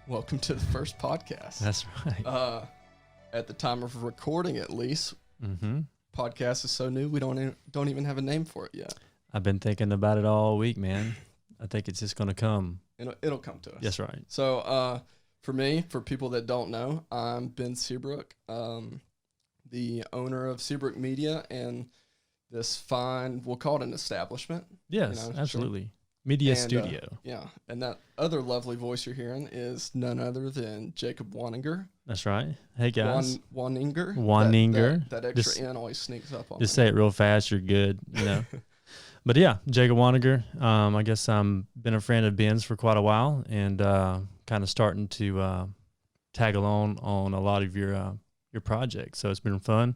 Welcome to the first podcast. That's right. At the time of recording, at least, Mm-hmm. podcast is so new we don't even have a name for it yet. I've been thinking about it all week, man. I think it's just gonna come. It'll come to us. That's right. So, for me, for people that don't know, I'm Ben Seabrook, the owner of Seabrook Media and this fine, we'll call it an establishment. Yes, absolutely. Sure. Media studio. Yeah, and that other lovely voice you're hearing is none other than Jacob Waninger. That's right. Hey guys. Waninger. Waninger. That extra N always sneaks up on me. Just say it real fast. You're good. You know. But yeah, Jacob Waninger. I guess I'm been a friend of Ben's for quite a while, and kind of starting to tag along on a lot of your projects. So it's been fun.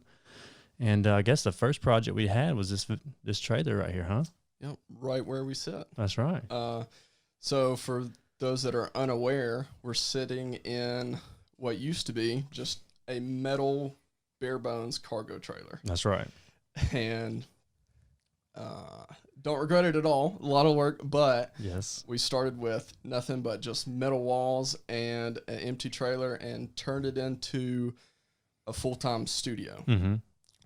And I guess the first project we had was this trailer right here, huh? Yep, right where we sit. That's right. So for those that are unaware, we're sitting in what used to be just a metal bare bones cargo trailer. That's right. And don't regret it at all. A lot of work, but yes, we started with nothing but just metal walls and an empty trailer and turned it into a full-time studio. Mm-hmm.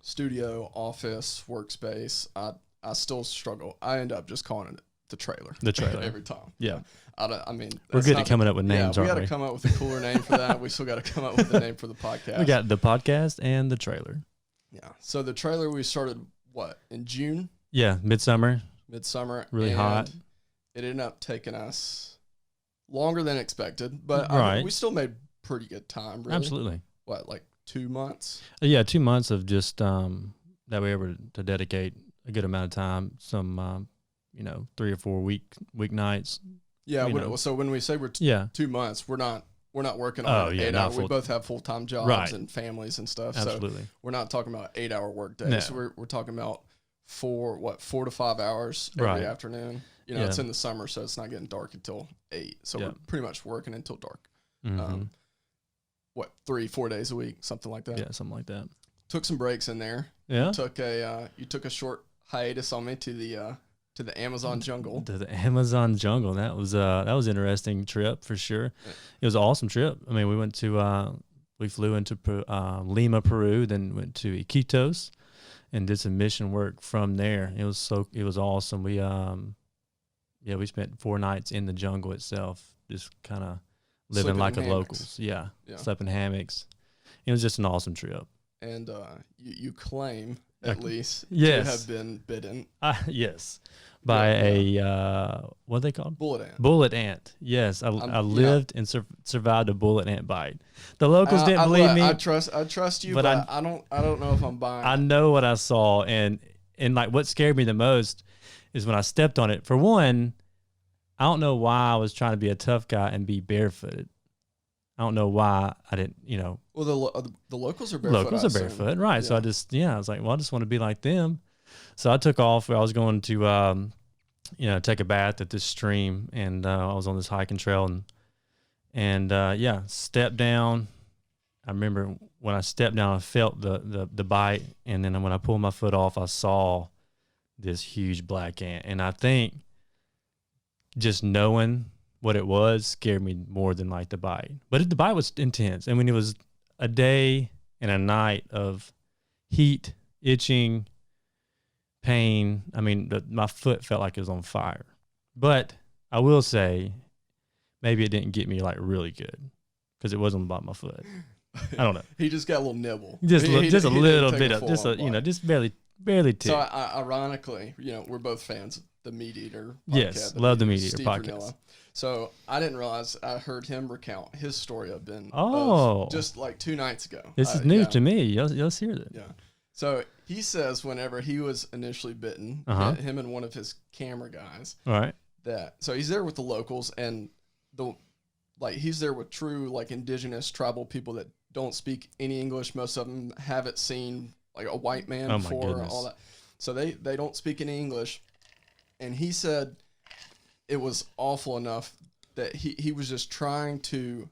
Studio, office, workspace. I still struggle. I end up just calling it the trailer. The trailer. Every time. Yeah. I mean, we're good at coming up with names, we aren't got we? to come up with a cooler name for that. We still got to come up with a name for the podcast. We got the podcast and the trailer. Yeah. So the trailer we started, in June? Yeah, midsummer. Really hot. It ended up taking us longer than expected, but right. We still made pretty good time, really. Absolutely. Like 2 months? Yeah, 2 months of just that we were able to dedicate a good amount of time, some 3 or 4 weeknights. Yeah, so when we say we're 2 months, we're not working on 8 hours. We both have full-time jobs and families and stuff. Absolutely. So we're not talking about 8-hour work days. No. We're talking about 4 to 5 hours every afternoon. It's in the summer, so it's not getting dark until 8. So we're pretty much working until dark. Mm-hmm. 3-4 days a week, something like that. Yeah, something like that. Took some breaks in there. Yeah. You took a short hiatus on me to the Amazon jungle. To the Amazon jungle. That was an interesting trip for sure. Yeah. It was an awesome trip. I mean, we flew into Lima, Peru, then went to Iquitos and did some mission work from there. It was awesome. We spent 4 nights in the jungle itself, just kind of living like the locals. Yeah. Slept in hammocks. It was just an awesome trip. And you claim, at least, to have been bitten. Yes. By a, what are they called? Bullet ant. Bullet ant. Yes. I lived and survived a bullet ant bite. The locals didn't believe me. I trust you, but I don't know if I'm buying I know what I saw. And like what scared me the most is when I stepped on it. For one, I don't know why I was trying to be a tough guy and be barefooted. I don't know why I didn't, Well, the locals are barefoot. Locals are barefoot, right. Yeah. So I was like, well, I just want to be like them. So I took off. I was going to, take a bath at this stream, and I was on this hiking trail, and stepped down. I remember when I stepped down, I felt the bite, and then when I pulled my foot off, I saw this huge black ant, and I think just knowing what it was scared me more than like the bite. But the bite was intense. I mean, it was a day and a night of heat, itching, pain. I mean, my foot felt like it was on fire. But I will say, maybe it didn't get me like really good because it wasn't about my foot. I don't know. He just got a little nibble. Just a little bit of just barely tick. So ironically, we're both fans of the Meat Eater podcast. Yes, love the Meat Eater Steve podcast. Ranella. So I didn't realize I heard him recount his story of Ben. Just like 2 nights ago. This is news to me. Let's hear that. Yeah. So he says whenever he was initially bitten, him and one of his camera guys. All right. So he's there with the locals and he's there with true indigenous tribal people that don't speak any English. Most of them haven't seen a white man before, all that. So they don't speak any English. And he said it was awful enough that he was just trying to,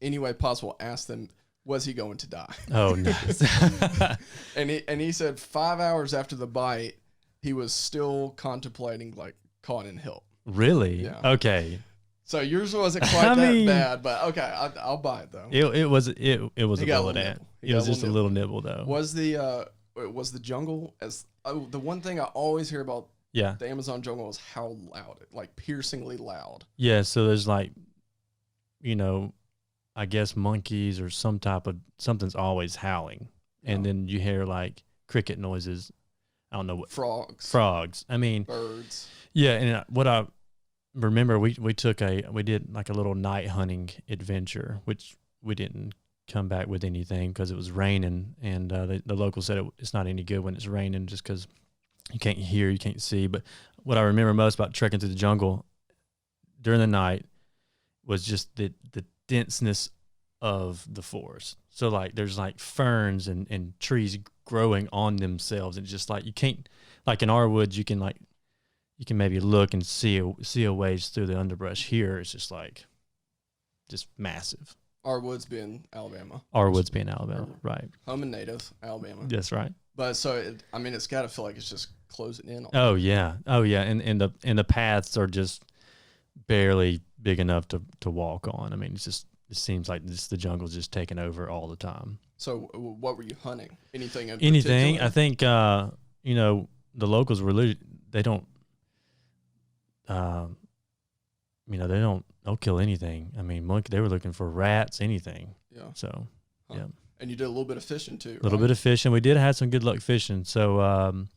any way possible, ask them, was he going to die? Oh, nice. and he said 5 hours after the bite, he was still contemplating calling in help. Really? Yeah. Okay. So yours wasn't quite that bad, but okay, I'll buy it though. It was a bullet ant. It was just a little nibble though. Was the jungle as the one thing I always hear about the Amazon jungle is how loud it, like piercingly loud. Yeah, so there's like, I guess monkeys or something's always howling, and then you hear like cricket noises. I don't know what frogs. I mean birds. Yeah, and what I remember, we did like a little night hunting adventure, which we didn't come back with anything because it was raining, and the locals said it's not any good when it's raining just because you can't hear, you can't see. But what I remember most about trekking through the jungle during the night was just the denseness of the forest. So like there's like ferns and trees growing on themselves, and just like you can't, like in our woods you can maybe look and see a ways through the underbrush. Here it's just massive. Our woods being Alabama. Right. Home and native Alabama. That's right. But so it's got to feel like it's just closing in on. Oh yeah, and the paths are just barely big enough to walk on. I mean, it seems like the jungle's just taking over all the time. So what were you hunting? Anything? I think the locals were they don't. They'll kill anything. I mean, they were looking for rats, anything. Yeah. So, yeah. And you did a little bit of fishing too. A little bit of fishing. We did have some good luck fishing. So,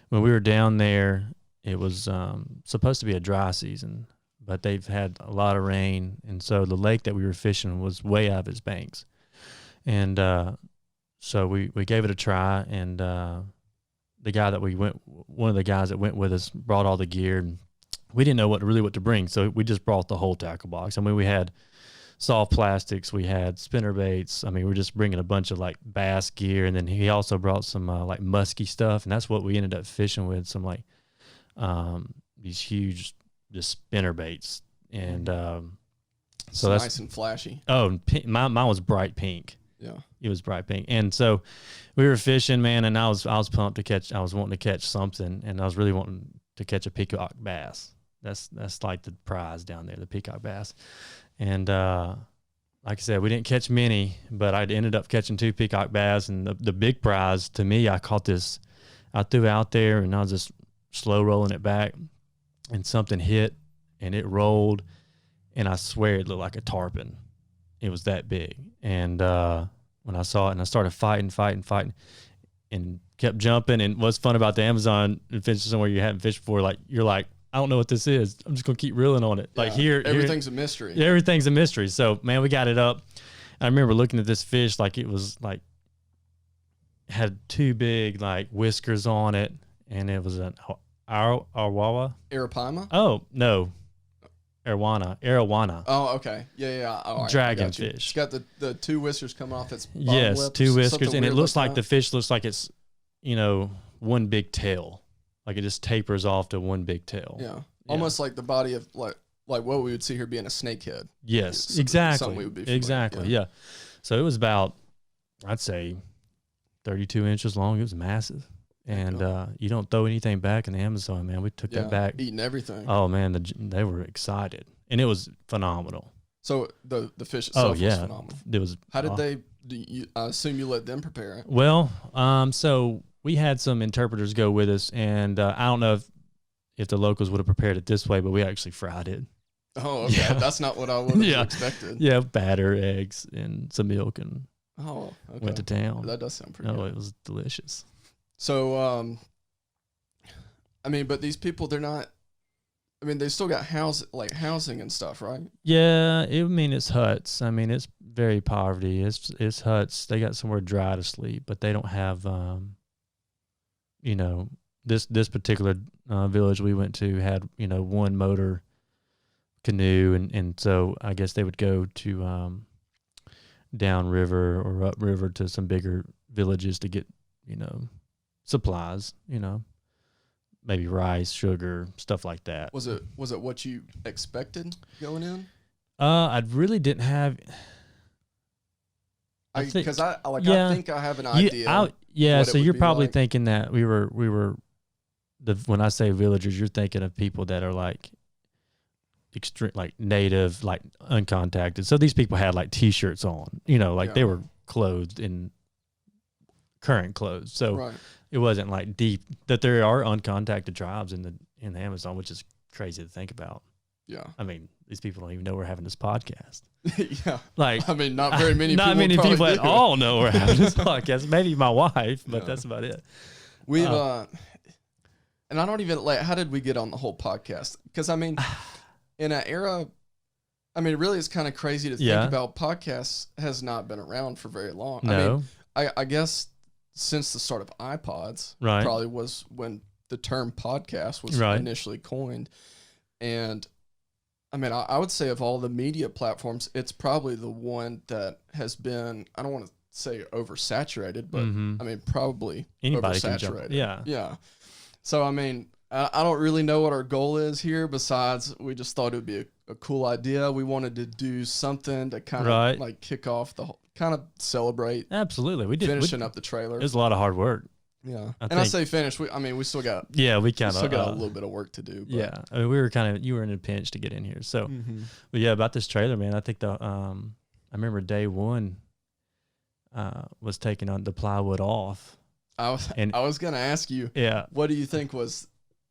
when we were down there, it was supposed to be a dry season, but they've had a lot of rain, and so the lake that we were fishing was way out of its banks, and so we gave it a try, and one of the guys that went with us brought all the gear, and we didn't know what to bring, so we just brought the whole tackle box. I mean, we had soft plastics, we had spinner baits. I mean, we're just bringing a bunch of like bass gear, and then he also brought some like musky stuff, and that's what we ended up fishing with. Some like these huge just spinner baits, and so that's nice and flashy. Oh, mine was bright pink. Yeah, it was bright pink, and so we were fishing, man, and I was pumped to catch. I was wanting to catch something, and I was really wanting to catch a peacock bass. That's like the prize down there, the peacock bass. And like I said, we didn't catch many, but I ended up catching 2 peacock bass. And the big prize to me, I caught this. I threw out there, and I was just slow rolling it back, and something hit, and it rolled, and I swear it looked like a tarpon. It was that big. And when I saw it, and I started fighting, and kept jumping. And what's fun about the Amazon and fishing somewhere you haven't fished before, like you're like, I don't know what this is. I'm just gonna keep reeling on it. Yeah, like everything's a mystery. Yeah, everything's a mystery. So man, we got it up. I remember looking at this fish like it was like had 2 big like whiskers on it, and it was an arawawa. Arapaima? Oh no, arowana. Oh, okay. Yeah. All right, dragonfish. It's got the 2 whiskers coming off its bottom yes, lips, 2 whiskers, and it looks like that. the fish looks like it's one big tail, like it just tapers off to one big tail. Yeah, almost like the body of like what we would see here being a snakehead. Yes, exactly. Something we would be exactly. Yeah. So it was about, I'd say, 32 inches long. It was massive. And you don't throw anything back in the Amazon, man. We took that back. Eating everything. Oh, man, they were excited. And it was phenomenal. So the fish itself was phenomenal. It was. How did I assume you let them prepare it? Well, so we had some interpreters go with us, and I don't know if the locals would have prepared it this way, but we actually fried it. Oh, okay. Yeah. That's not what I would have expected. Yeah, batter, eggs, and some milk, and went to town. That does sound pretty good. It was delicious. So, but these people, they're not, they still got housing and stuff, right? Yeah, it's huts. It's very poverty. It's huts. They got somewhere dry to sleep, but they don't have, this particular village we went to had, 1 motor canoe, and so I guess they would go to downriver or upriver to some bigger villages to get, supplies, maybe rice, sugar, stuff like that. Was it what you expected going in? I really didn't have. I think I have an idea. So you're probably thinking that we were when I say villagers, you're thinking of people that are like extreme, like native, like uncontacted. So these people had like T-shirts on, you know, like they were clothed in current clothes. So it wasn't like deep. That there are uncontacted tribes in the Amazon, which is crazy to think about. Yeah, I mean, these people don't even know we're having this podcast. Yeah, like I mean, not very many. Not many people at all know we're having this podcast. podcast. Maybe my wife, but that's about it. We've and I don't even like. How did we get on the whole podcast? Because I mean, in an era, I mean, really, it's kind of crazy to think about. Podcasts has not been around for very long. No. I mean, I guess since the start of iPods, probably was when the term podcast was initially coined, and. I mean, I would say of all the media platforms, it's probably the one that has been, I don't want to say oversaturated, but I mean, probably anybody oversaturated. Can jump. Yeah. So, I mean, I don't really know what our goal is here. Besides, we just thought it would be a cool idea. We wanted to do something to kind of like kick off the whole, kind of celebrate. Absolutely. We did. Finishing up the trailer. It was a lot of hard work. Yeah, I say finish. We still got. Yeah, we kind of still got a little bit of work to do. But. Yeah, I mean, you were in a pinch to get in here. So, but yeah, about this trailer, man. I think I remember day one, was taking on the plywood off. I was gonna ask you. Yeah. What do you think was?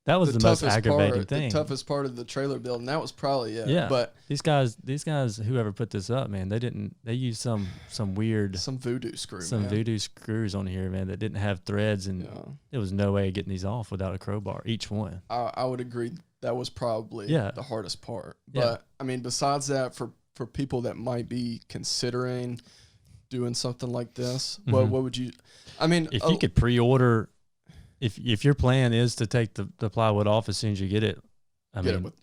That was the most aggravating thing. The toughest part of the trailer build, and that was probably it. Yeah. But these guys, whoever put this up, man, they used some weird voodoo screw, voodoo screws on here, man, that didn't have threads, and there was no way of getting these off without a crowbar, each one. I would agree that was probably the hardest part. But I mean, besides that, for people that might be considering doing something like this, what would you? I mean, if you could pre-order. If your plan is to take the plywood off as soon as you get it,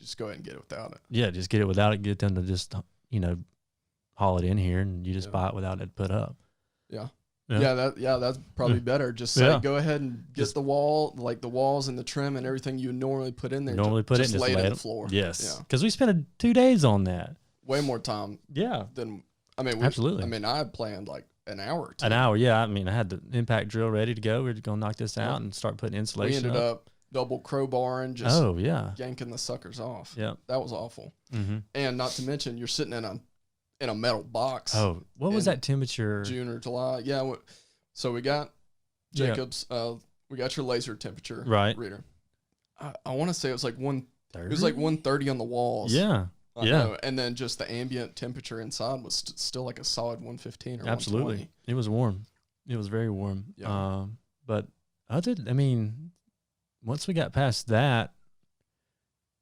just go ahead and get it without it. Yeah, just get it without it. Get them to just haul it in here, and you just buy it without it put up. Yeah, that's probably better. Just say go ahead and get the walls and the trim and everything you normally put in there. Just lay it on the floor. Yes, because we spent 2 days on that. Way more time. Yeah. Than absolutely. I mean, I had planned like an hour or two. An hour, yeah. I mean, I had the impact drill ready to go. We were going to knock this out and start putting insulation. We ended up double crowbarring, just yanking the suckers off. Yeah, that was awful. And not to mention, you're sitting in a metal box. Oh, what was that temperature? June or July? Yeah. So we got Jacob's. We got your laser temperature reader. I want to say it was like 130. It was like 130 on the walls. Yeah. And then just the ambient temperature inside was still like a solid 115 or absolutely. 120. It was warm. It was very warm. Yeah. But once we got past that,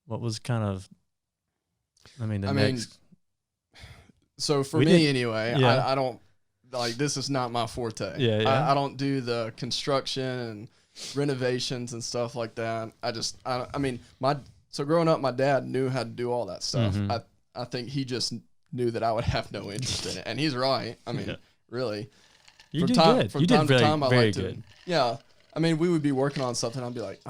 what was kind of, next. So for me anyway, I don't like, this is not my forte. Yeah. I don't do the construction and renovations and stuff like that. So growing up, my dad knew how to do all that stuff. I think he just knew that I would have no interest in it, and he's right. I mean, really. You did good. From time to time, I like to. Yeah. I mean, we would be working on something. I'd be like,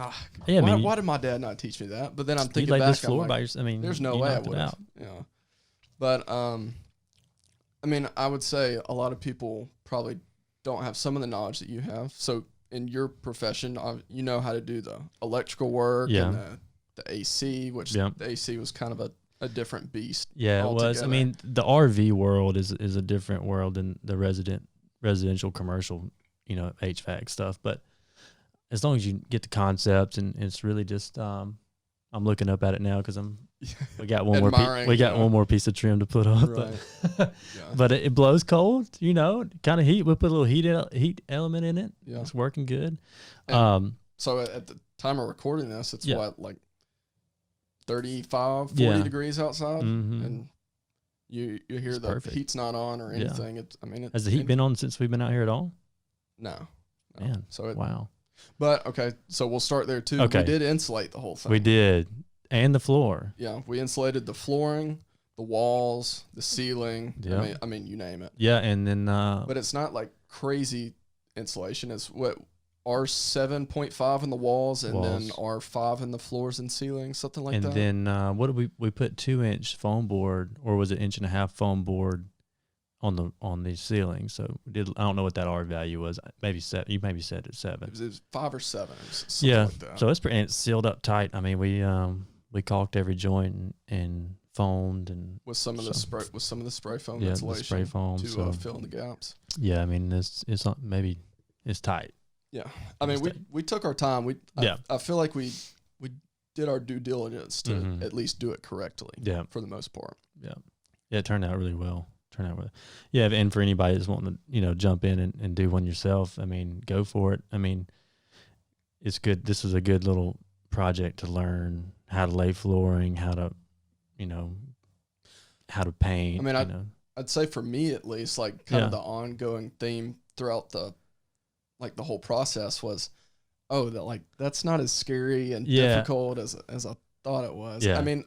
why did my dad not teach me that? But then I'm thinking back, this floor there's no way I would have. Yeah. But I would say a lot of people probably don't have some of the knowledge that you have. So in your profession, you know how to do the electrical work and the AC, which the AC was kind of a different beast. Yeah, altogether. It was. I mean, the RV world is a different world than the residential commercial, HVAC stuff. But as long as you get the concept, and it's really just, I'm looking up at it now because we got one one more piece of trim to put up. Right. But it blows cold, kind of heat. We put a little heat element in it. Yeah, it's working good. So at the time of recording this, it's like 35, 40 degrees outside, and you hear the heat's not on or anything. Has the heat been on since we've been out here at all? No. Man, wow. But okay, so we'll start there too. Okay. We did insulate the whole thing. We did, and the floor. Yeah, we insulated the flooring, the walls, the ceiling. Yeah. I mean, you name it. Yeah, and then. But it's not like crazy insulation. It's what. R7.5 in the walls, and then R5 in the floors and ceilings, something like that. And then what did we put 2-inch foam board, or was it 1.5-inch foam board on the ceiling? So I don't know what that R value was. Maybe 7. You maybe said it's 7. It was 5 or 7. Yeah. Like that. So it's pretty, and it's sealed up tight. I mean, we we caulked every joint and foamed and with some of the spray foam yeah, insulation the spray foam to fill in the gaps. Yeah, I mean it's not, maybe it's tight. Yeah, I mean we took our time. I feel like we did our due diligence to at least do it correctly. Yeah, for the most part. Yeah, it turned out really well. Yeah, and for anybody that's wanting to jump in and do one yourself, I mean, go for it. I mean, it's good. This is a good little project to learn how to lay flooring, how to paint. I mean, I'd say for me at least, like kind of the ongoing theme throughout the whole process was, that's not as scary and difficult as I thought it was. Yeah. I mean,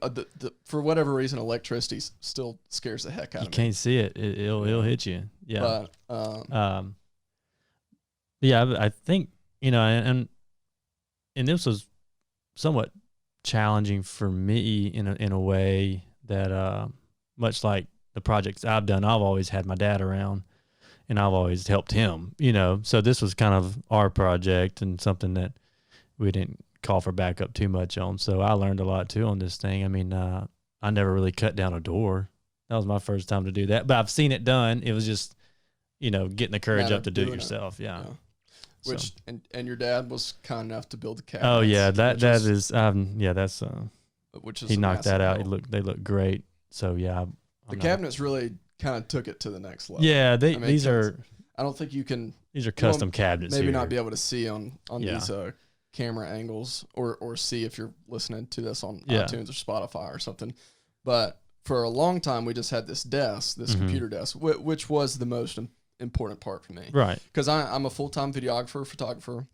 for whatever reason, electricity still scares the heck out of me. You can't see it. It'll hit you. Yeah. But, yeah, I think, and this was somewhat challenging for me in a way that, much like the projects I've done, I've always had my dad around and I've always helped him, so this was kind of our project and something that we didn't call for backup too much on. So I learned a lot too on this thing. I mean, I never really cut down a door. That was my first time to do that, but I've seen it done. It was just, getting the courage up to do it yourself. Yeah. Which, and your dad was kind enough to build the cabinet. Oh yeah. That's, which is he knocked that out. Help. They look great. So yeah. The cabinets really kind of took it to the next level. Yeah. These are, I don't think you can, these are custom cabinets. Maybe here. not be able to see on these, camera angles or see if you're listening to this on iTunes or Spotify or something. But for a long time, we just had this desk, this computer desk, which was the most important part for me. Right. Because I'm a full-time photographer,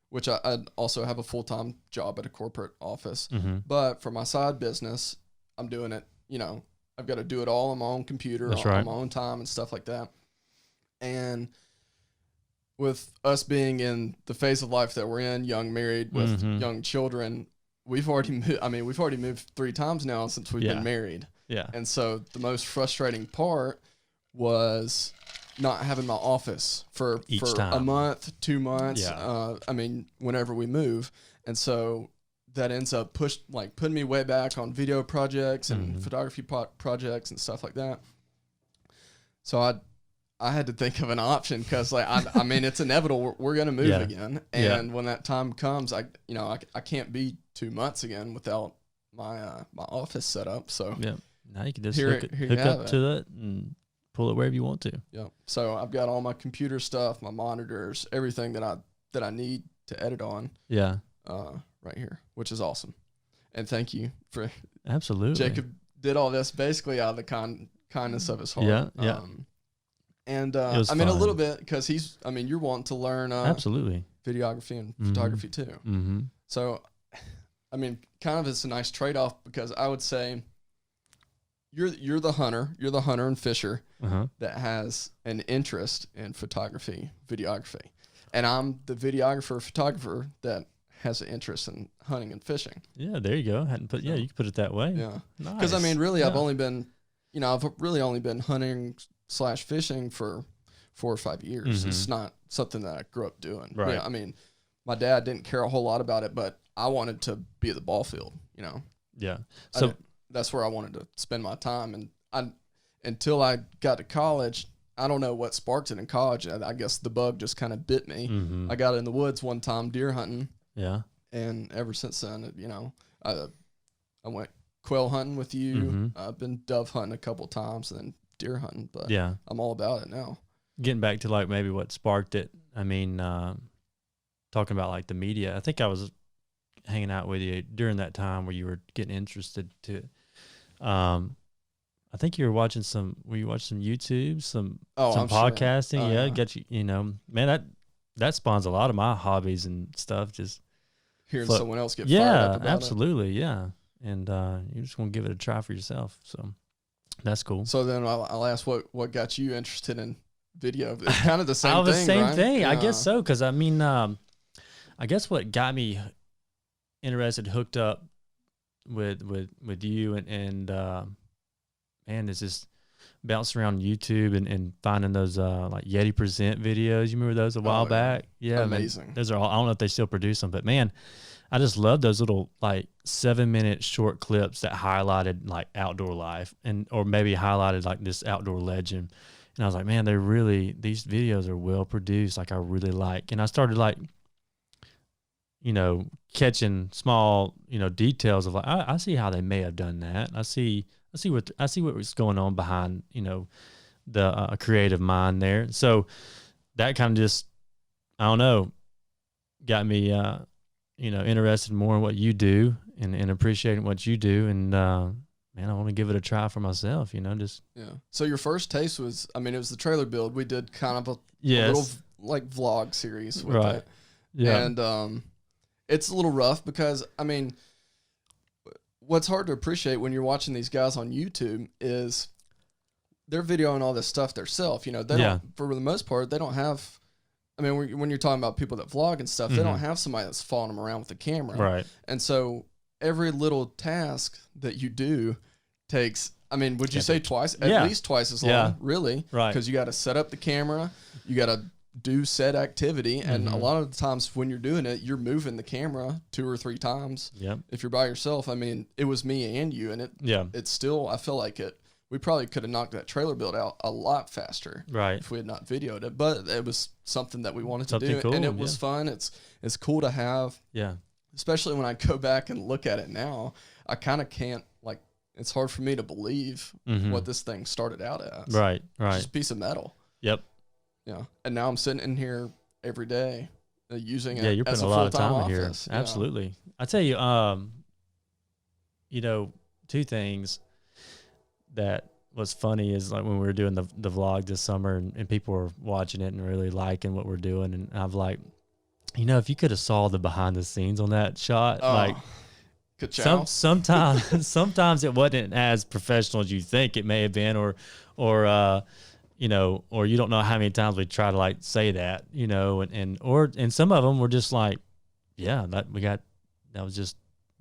which I also have a full-time job at a corporate office. But for my side business, I'm doing it, I've got to do it all on my own computer, on my own time and stuff like that. And with us being in the phase of life that we're in, young, married, with young children, we've already moved 3 times now since we've been married. Yeah. And so the most frustrating part was not having my office for a month, 2 months. Yeah. I mean, whenever we move. And so that ends up putting me way back on video projects and photography projects and stuff like that. So I had to think of an option because, I mean, it's inevitable. We're going to move again. And when that time comes, I can't be 2 months again without my office set up. So now you can just hook up to it and pull it wherever you want to. Yeah. So I've got all my computer stuff, my monitors, everything that I need to edit on. Yeah. Right here, which is awesome. And thank you for absolutely. Jacob did all this basically out of the kindness of his heart. Yeah. Yeah. And I mean, a little bit because you're wanting to learn absolutely videography and photography too. Mm-hmm. So, I mean, kind of it's a nice trade-off because I would say you're the hunter and fisher that has an interest in photography, videography, and I'm the videographer, photographer that has an interest in hunting and fishing. Yeah, there you go. You can put it that way. Yeah, nice. Because I mean, really, I've really only been hunting / fishing for 4 or 5 years. It's not something that I grew up doing. Right. Yeah, I mean, my dad didn't care a whole lot about it, but I wanted to be at the ball field, Yeah. So that's where I wanted to spend my time. And until I got to college, I don't know what sparked it in college. I guess the bug just kind of bit me. I got in the woods one time deer hunting. Yeah. And ever since then, I went quail hunting with you. I've been dove hunting a couple times and then deer hunting, but I'm all about it now. Getting back to maybe what sparked it. I mean, talking about the media, I think I was hanging out with you during that time where you were getting interested to, I think you were watching some YouTube, some podcasting. Sure. Yeah. Get you, man, that spawns a lot of my hobbies and stuff. Just hearing someone else get fired up about absolutely. Yeah. And, you just want to give it a try for yourself. So that's cool. So then I'll ask what got you interested in video? It's kind of the same thing. Same right? thing. Yeah. I guess so. Cause I mean, I guess what got me interested, hooked up with you and man, it's just bouncing around YouTube and finding those Yeti Present videos. You remember those a while back? Yeah. Amazing. Man, those are all, I don't know if they still produce them, but man, I just love those little like 7-minute short clips that highlighted like outdoor life or maybe highlighted like this outdoor legend. And I was like, man, these videos are well produced. Like I really like, and I started like, catching small, details of like, I see how they may have done that. I see what was going on behind, the creative mind there. So that kind of just, I don't know, got me, interested more in what you do and appreciating what you do. And, man, I want to give it a try for myself, just. Yeah. So your first taste was, it was the trailer build. We did kind of a little like vlog series with it. Yeah. And, it's a little rough because, what's hard to appreciate when you're watching these guys on YouTube is they're videoing all this stuff themselves. They don't, for the most part, they don't have, when you're talking about people that vlog and stuff, they don't have somebody that's following them around with a camera. Right. And so every little task that you do takes, would you say twice? At least twice as long, really. Right. Because you got to set up the camera, you got to do said activity, and a lot of the times when you're doing it, you're moving the camera 2 or 3 times. Yep. If you're by yourself, it was me and you, and it's still, I feel like we probably could have knocked that trailer build out a lot faster, right, if we had not videoed it. But it was something that we wanted to do, cool, and it was fun. It's cool to have. Yeah. Especially when I go back and look at it now, I kind of can't, like, it's hard for me to believe what this thing started out as. Right. Just a piece of metal. Yep. Yeah, and now I'm sitting in here every day using it. Yeah, you're putting as a lot of time office. in here. Absolutely. I tell you, 2 things that was funny is like when we were doing the vlog this summer and people were watching it and really liking what we're doing, and I'm like, if you could have saw the behind the scenes on that shot, sometimes it wasn't as professional as you think it may have been, or you don't know how many times we try to like say that, and some of them were just like, that was just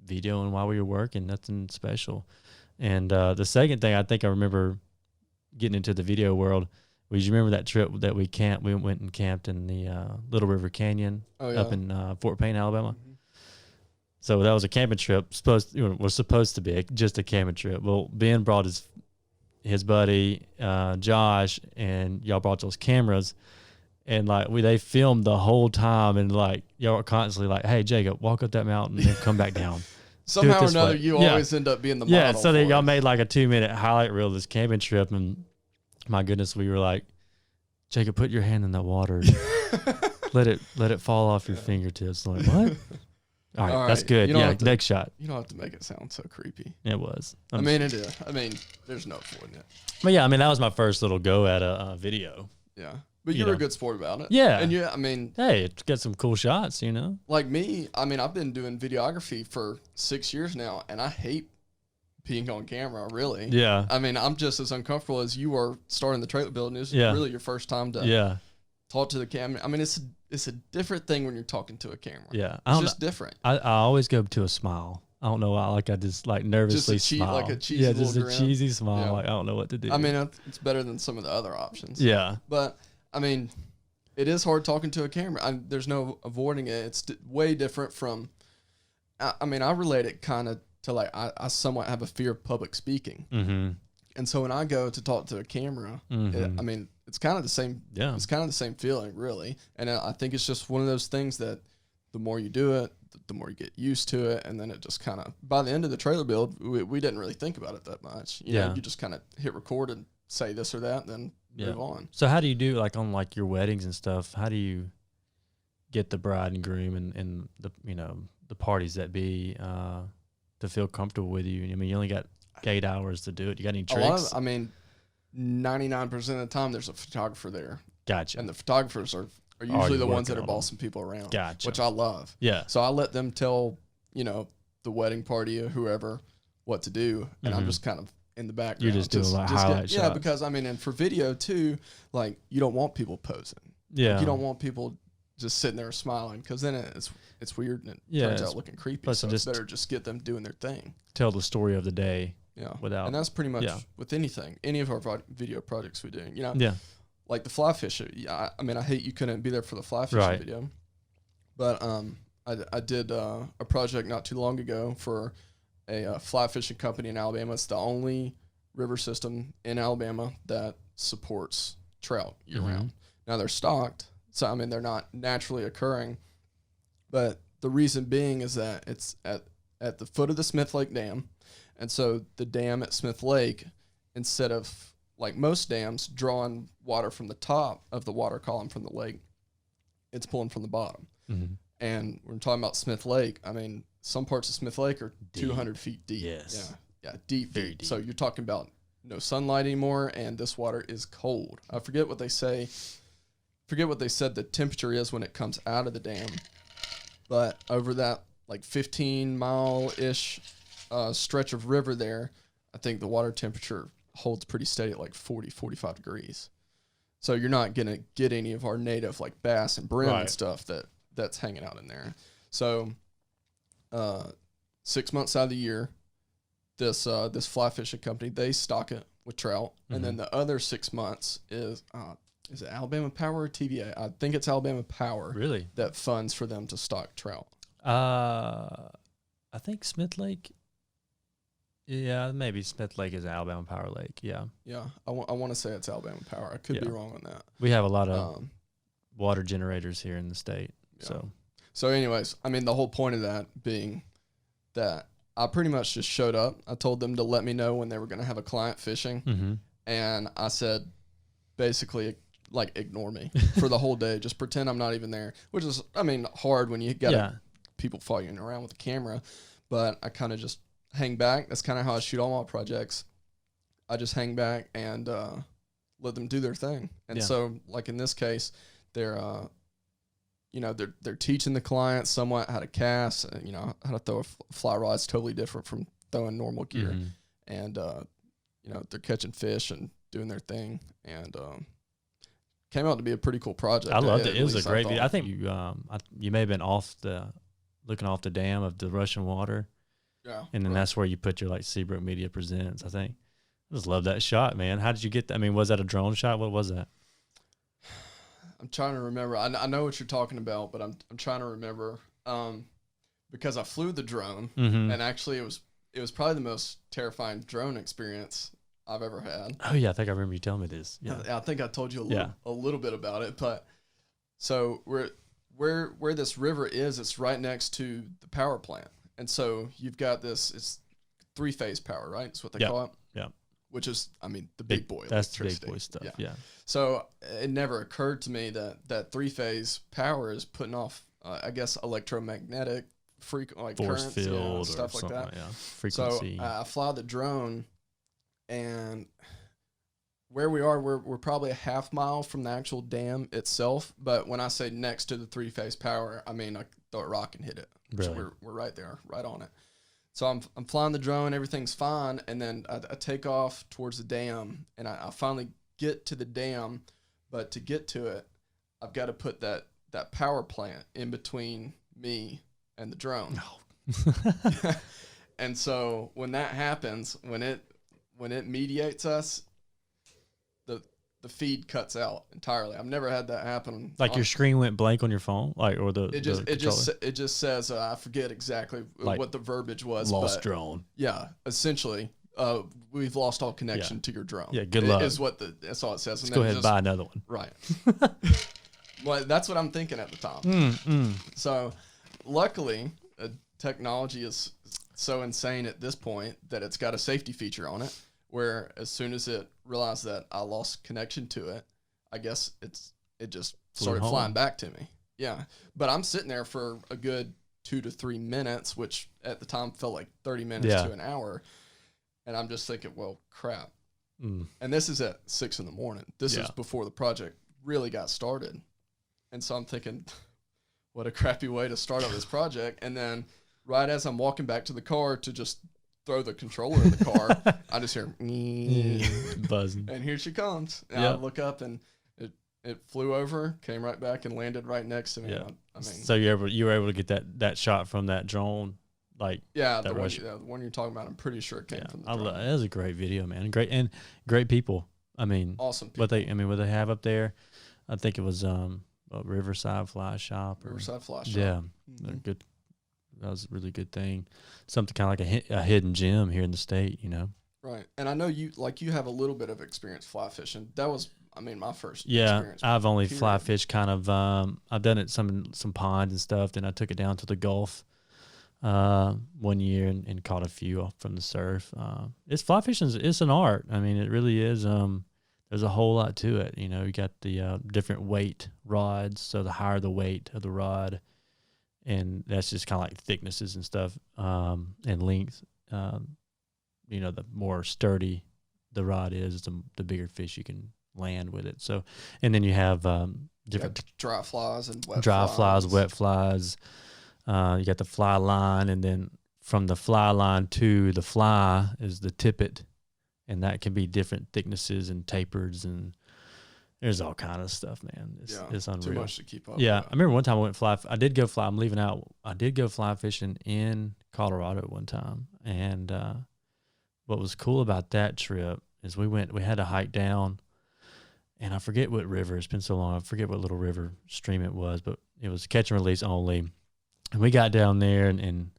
videoing while we were working, nothing special. And the second thing I think I remember getting into the video world was, you remember that trip that we went and camped in the Little River Canyon up in Fort Payne, Alabama. Mm-hmm. So that was a camping trip, was supposed to be just a camping trip. Well, Ben brought his buddy Josh, and y'all brought those cameras, and like they filmed the whole time, and like y'all were constantly like, "Hey Jacob, walk up that mountain and then come back down." Somehow or another, you always end up being the model. Yeah, so y'all made like a 2-minute highlight reel of this camping trip, and my goodness, we were like, "Jacob, put your hand in that water, let it fall off your fingertips." Like, what? All right, that's good. Next shot. You don't have to make it sound so creepy. It was. It is. There's no avoiding it. But yeah, that was my first little go at a video. Yeah. But you were a good sport about it. Yeah. And hey, get some cool shots, Like me, I've been doing videography for 6 years now, and I hate being on camera, really. Yeah. I'm just as uncomfortable as you are starting the trailer build, and it's really your first time to talk to the camera. It's a different thing when you're talking to a camera. Yeah. It's just different. I always go to a smile. I don't know why. Like I just like nervously smile. Like a cheesy just a grin. cheesy smile. Yeah. Like I don't know what to do. It's better than some of the other options. Yeah. But it is hard talking to a camera. There's no avoiding it. It's way different from. I relate it kind of to like I somewhat have a fear of public speaking. Mm-hmm. And so when I go to talk to a camera, it's kind of the same. Yeah. It's kind of the same feeling, really. And I think it's just one of those things that the more you do it, the more you get used to it, and then it just kind of, by the end of the trailer build, we didn't really think about it that much. You know, you just kind of hit record and say this or that, and then move on. So how do you do, like, on like your weddings and stuff? How do you get the bride and groom and the the parties that be to feel comfortable with you? You only got 8 hours to do it. You got any tricks? 99% of the time there's a photographer there. Gotcha. And the photographers are usually the ones that are bossing people around. Gotcha. Which I love. Yeah. So I let them tell, the wedding party or whoever what to do. And I'm just kind of in the background. You're just doing like highlight shots. Yeah, because and for video too, like you don't want people posing. Yeah. Like, you don't want people just sitting there smiling, because then it's weird and it turns out looking creepy. So it's better just get them doing their thing. Tell the story of the day. Yeah. Without, and that's pretty much with anything, any of our video projects we do. Like the fly fishing. Yeah. I hate you couldn't be there for the fly fishing video, but I did a project not too long ago for a fly fishing company in Alabama. It's the only river system in Alabama that supports trout year round. Now they're stocked, so I mean they're not naturally occurring, but the reason being is that it's at the foot of the Smith Lake Dam, and so the dam at Smith Lake, instead of like most dams drawing water from the top of the water column from the lake, it's pulling from the bottom. And we're talking about Smith Lake. I mean, some parts of Smith Lake are deep. 200 feet deep. Yes. Yeah, deep, very deep. So you're talking about no sunlight anymore, and this water is cold. I forget what they say. Forget what they said the temperature is when it comes out of the dam. But over that like 15-mile-ish stretch of river there, I think the water temperature holds pretty steady at like 40, 45 degrees. So you're not going to get any of our native like bass and brim and stuff that's hanging out in there. So 6 months out of the year, this fly fishing company, they stock it with trout. And then the other 6 months is it Alabama Power or TVA? I think it's Alabama Power. Really? That funds for them to stock trout. I think Smith Lake. Yeah, maybe Smith Lake is Alabama Power Lake. Yeah. Yeah, I want to say it's Alabama Power. I could be wrong on that. We have a lot of water generators here in the state. Yeah. So anyways, I mean, the whole point of that being that I pretty much just showed up. I told them to let me know when they were going to have a client fishing. And I said, basically, like, ignore me for the whole day. Just pretend I'm not even there, which is, I mean, hard when you got people following around with a camera. But I kind of just hang back. That's kind of how I shoot all my projects. I just hang back and let them do their thing. And so, like in this case, they're teaching the client somewhat how to cast, how to throw a fly rod. It's totally different from throwing normal gear. And, they're catching fish and doing their thing. And came out to be a pretty cool project. I loved it. It was a great video. I think you may have been looking off the dam of the rushing water. Yeah. And then that's where you put your like Seabrook Media Presents, I think. I just love that shot, man. How did you get that? I mean, was that a drone shot? What was that? I'm trying to remember. I know what you're talking about, but I'm trying to remember because I flew the drone, and actually it was probably the most terrifying drone experience I've ever had. Oh yeah, I think I remember you telling me this. Yeah, I think I told you a little bit about it. But so where this river is, it's right next to the power plant, and so you've got this. It's 3-phase power, right? That's what they call it. Yeah. Which is, I mean, the big boy. That's the big boy stuff. Yeah. So it never occurred to me that 3-phase power is putting off, I guess, electromagnetic force currents, field, stuff like that. Yeah. Frequency. So I fly the drone, and where we are, we're probably a half mile from the actual dam itself. But when I say next to the 3-phase power, I mean I throw a rock and hit it. Really? So we're right there, right on it. So I'm flying the drone, everything's fine, and then I take off towards the dam, and I finally get to the dam, but to get to it, I've got to put that power plant in between me and the drone. No. And so when that happens, when it mediates us, the feed cuts out entirely. I've never had that happen. Like your screen went blank on your phone, it just says I forget exactly what the verbiage was. Lost drone. Yeah, essentially, we've lost all connection to your drone. Yeah, good luck. That's all it says. Let's go ahead and buy another one. Right. Well, that's what I'm thinking at the time. So, luckily, technology is so insane at this point that it's got a safety feature on it, where as soon as it realized that I lost connection to it, I guess it just started flying back to me. Yeah. But I'm sitting there for a good 2 to 3 minutes, which at the time felt like 30 minutes to an hour. And I'm just thinking, well, crap. And this is at 6 a.m. This is before the project really got started. And so I'm thinking, what a crappy way to start out this project. And then right as I'm walking back to the car to just throw the controller in the car, I just hear buzzing, and here she comes. And I look up, and it flew over, came right back, and landed right next to me. Yeah. I mean, so you were able to get that shot from that drone, like the one you're talking about. I'm pretty sure it came from the drone. That was a great video, man. Great people. I mean, awesome people. What they have up there, I think it was Riverside Fly Shop. Riverside Fly Shop. Yeah, They're good. That was a really good thing. Something kind of like a hidden gem here in the state, you know. Right. And I know you have a little bit of experience fly fishing. That was, my first experience. I've only fly fished kind of, I've done it some ponds and stuff. Then I took it down to the Gulf one year and caught a few off from the surf. It's fly fishing. It's an art. I mean, it really is. There's a whole lot to it. You know, you got the different weight rods. So the higher the weight of the rod, and that's just kind of like thicknesses and stuff, and length. You know, the more sturdy the rod is, the bigger fish you can land with it. So, and then you have different dry flies and wet wet flies. You got the fly line, and then from the fly line to the fly is the tippet, and that can be different thicknesses and tapers, and there's all kind of stuff, man. It's unreal. Too much to keep up. Yeah, I remember one time I went fly. I did go fly. I'm leaving out. I did go fly fishing in Colorado one time, and what was cool about that trip is we had a hike down, and I forget what river. It's been so long. I forget what little river stream it was, but it was catch and release only. And we got down there, and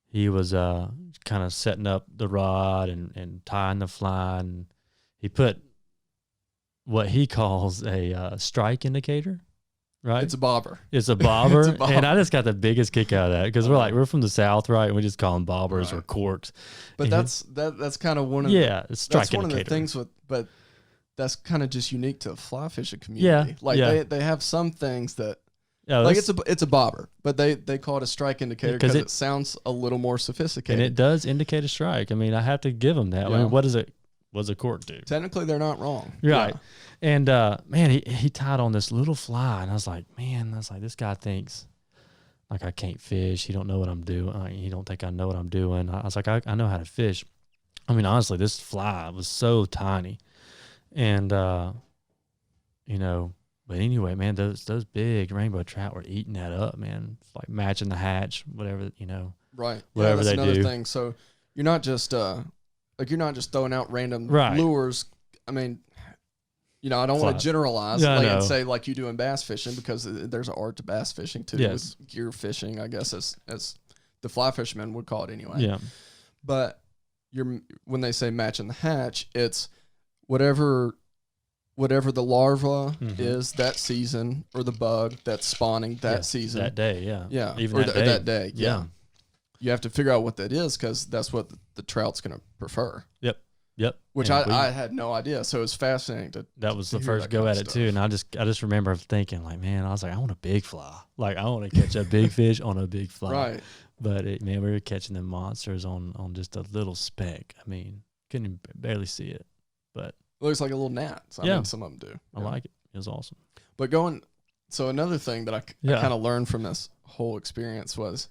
he was kind of setting up the rod and tying the fly, and he put what he calls a strike indicator, right? It's a bobber. It's a bobber. And I just got the biggest kick out of that because we're from the South, right? And we just call them bobbers or corks. But and that's kind of one of it's strike that's one indicator. of the things but that's kind of just unique to the fly fishing community. They have some things that it's a bobber, but they call it a strike indicator because it sounds a little more sophisticated. And it does indicate a strike. I mean, I have to give them that. Yeah. I mean, what does a cork do? Technically, they're not wrong. Right. Yeah. And, man, he tied on this little fly, and I was like, this guy thinks like I can't fish. He don't know what I'm doing. He don't think I know what I'm doing. I was like, I know how to fish. I mean, honestly, this fly was so tiny. And, you know, but anyway, man, those big rainbow trout were eating that up, man. It's like matching the hatch, whatever, you know. Right. Whatever that's they another do. Thing. So you're not just throwing out random lures. I mean, you know, I don't want to generalize and say like you do in bass fishing, because there's an art to bass fishing too. Yes. With gear fishing, I guess, as the fly fishermen would call it anyway. Yeah. But when they say matching the hatch, it's whatever the larva is that season, or the bug that's spawning that season. That day, yeah. Yeah. Even or that day. Yeah. You have to figure out what that is, because that's what the trout's going to prefer. Yep. Which I had no idea. So it was fascinating that was the first go at it too. And I just remember thinking like, man, I was like, I want a big fly. Like I want to catch a big fish on a big fly. Right. But we were catching them monsters on just a little speck. I mean, couldn't barely see it, but it looks like a little gnat. So I mean, some of them do. I like it. It was awesome. But so another thing that I kind of learned from this whole experience was,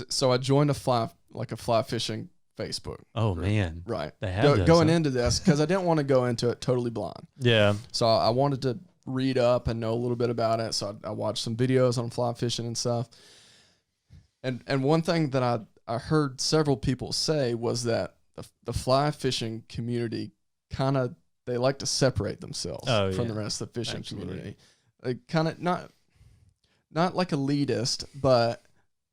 so I joined a fly fishing Facebook. Oh group, man. Right. They have going into this, because I didn't want to go into it totally blind. Yeah. So I wanted to read up and know a little bit about it. So I watched some videos on fly fishing and stuff. And one thing that I heard several people say was that the fly fishing community they like to separate themselves from the rest of the fishing community. They kind of not like elitist, but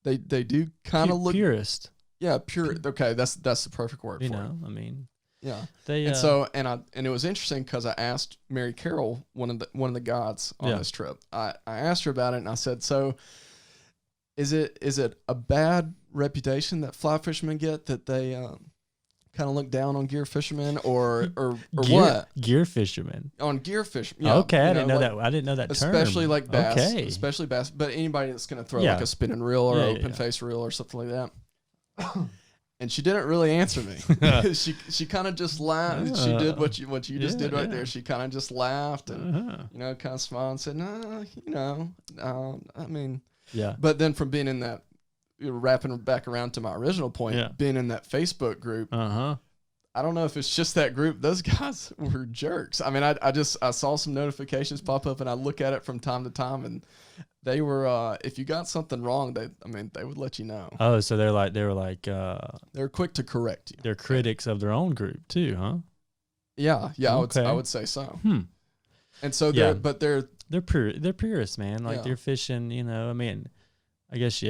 they do kind of look purist. Yeah, pure. Okay, that's the perfect word for it. I mean, yeah. They and it was interesting because I asked Mary Carroll, one of the guides on this trip. I asked her about it, and I said, so is it a bad reputation that fly fishermen get, that they kind of look down on gear fishermen, or what? Gear fishermen. On gear fishermen. Yeah, okay, I didn't know that. I didn't know that term. Especially like bass. Okay. Especially bass. But anybody that's going to throw like a spinning reel or open face reel or something like that. And she didn't really answer me. she kind of just laughed. She did what you just did right there. She kind of just laughed and kind of smiled and said, "No, I mean." Yeah. But then from being in that, wrapping back around to my original point, being in that Facebook group, I don't know if it's just that group. Those guys were jerks. I mean, I saw some notifications pop up, and I look at it from time to time, and they were if you got something wrong, they would let you know. Oh, so they were quick to correct you. They're critics of their own group too, huh? Yeah, I would say so. And so they're purists, man. Like they're fishing, I mean, I guess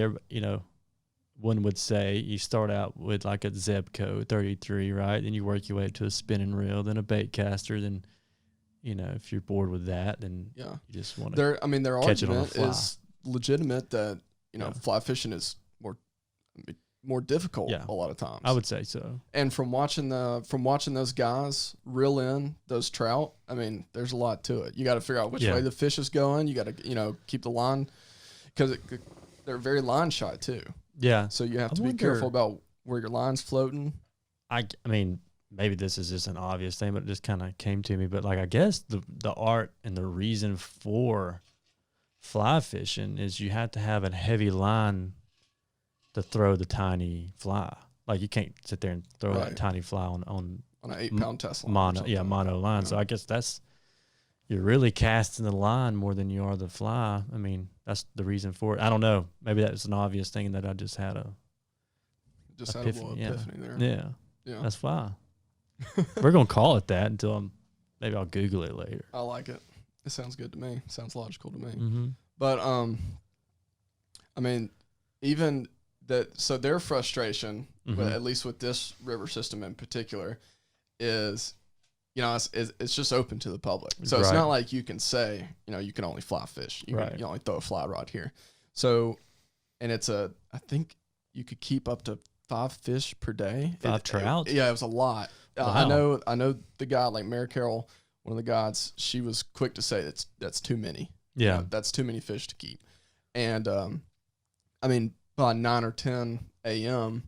one would say you start out with like a Zebco 33, right? Then you work your way up to a spinning reel, then a bait caster, then if you're bored with that, then you just want to their catch it on a argument fly. is legitimate that fly fishing is more difficult a lot of times. I would say so. And from watching those guys reel in those trout, I mean, there's a lot to it. You got to figure out which way the fish is going. You got to keep the line, because they're very line shy too. Yeah. So you have to be careful about where your line's floating. I mean, maybe this is just an obvious thing, but it just kind of came to me. But like, I guess the art and the reason for fly fishing is you have to have a heavy line to throw the tiny fly. Like, you can't sit there and throw that tiny fly on an 8-pound test line. Mono line. Yeah. So I guess you're really casting the line more than you are the fly. I mean, that's the reason for it. I don't know. Maybe that's an obvious thing that I just had a epiphany there. Yeah. That's fly. We're gonna call it that until maybe I'll Google it later. I like it. It sounds good to me. Sounds logical to me. Mm-hmm. But I mean, even that. So their frustration, at least with this river system in particular, is, it's just open to the public. So it's not like you can say, you can only fly fish. You can only throw a fly rod here. So, and I think you could keep up to 5 fish per day. 5 trout? Yeah, it was a lot. Wow. I know the guy, like Mary Carroll, one of the guides, she was quick to say that's too many. Yeah. That's too many fish to keep. And, I mean, by 9 or 10 a.m.,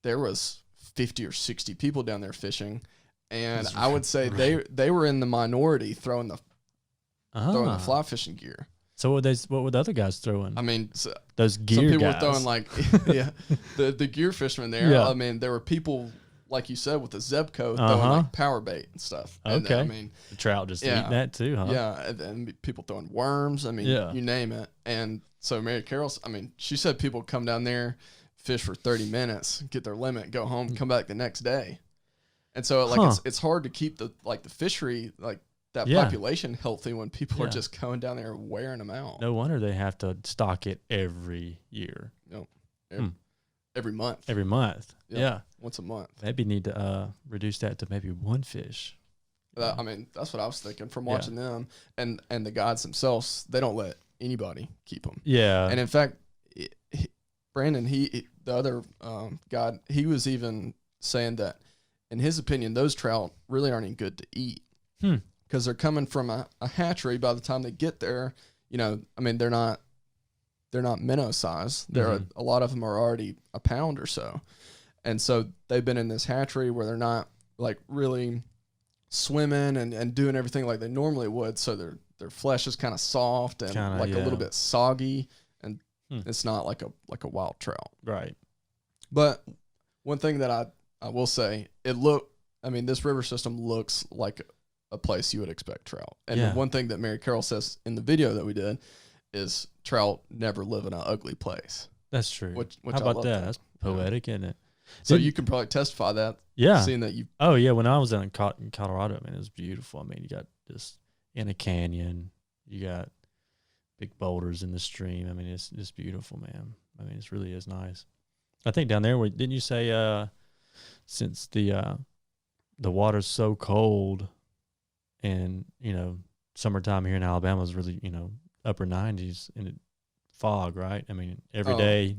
there was 50 or 60 people down there fishing. And I would say they were in the minority throwing the fly fishing gear. So what would the other guys throw in? I mean, those gear some people guys. were throwing like, the gear fishermen there. Yeah. I mean, there were people, like you said, with the Zebco throwing like power bait and stuff. Okay. And, I mean, the trout just eating that too, huh? Yeah, and people throwing worms. I mean, you name it. And so Mary Carroll's, I mean, she said people come down there, fish for 30 minutes, get their limit, go home, come back the next day. And so like it's hard to keep the fishery, like that population healthy when people are just going down there wearing them out. No wonder they have to stock it every year. No, every month. Every month. Yeah. Once a month. Maybe need to reduce that to maybe 1 fish. I mean, that's what I was thinking from watching them, and the guides themselves. They don't let anybody keep them. Yeah. And in fact, Brandon, the other guide, he was even saying that, in his opinion, those trout really aren't even good to eat. Because they're coming from a hatchery. By the time they get there, I mean, they're not minnow size. They're a lot of them are already a pound or so. And so they've been in this hatchery where they're not like really swimming and doing everything like they normally would. So their flesh is kind of soft and a little bit soggy, and it's not like a wild trout. Right. But one thing that I will say, this river system looks like a place you would expect trout. And one thing that Mary Carroll says in the video that we did is trout never live in an ugly place. That's true. Which How about that? That's poetic, isn't it? So you can probably testify that. Yeah. Seeing that you. Oh yeah, when I was in Colorado, it was beautiful. I mean, you got just in a canyon, you got big boulders in the stream. I mean, it's beautiful, man. I mean, it really is nice. I think down there, didn't you say since the water's so cold, and summertime here in Alabama is really upper 90s and fog, right? I mean, every day,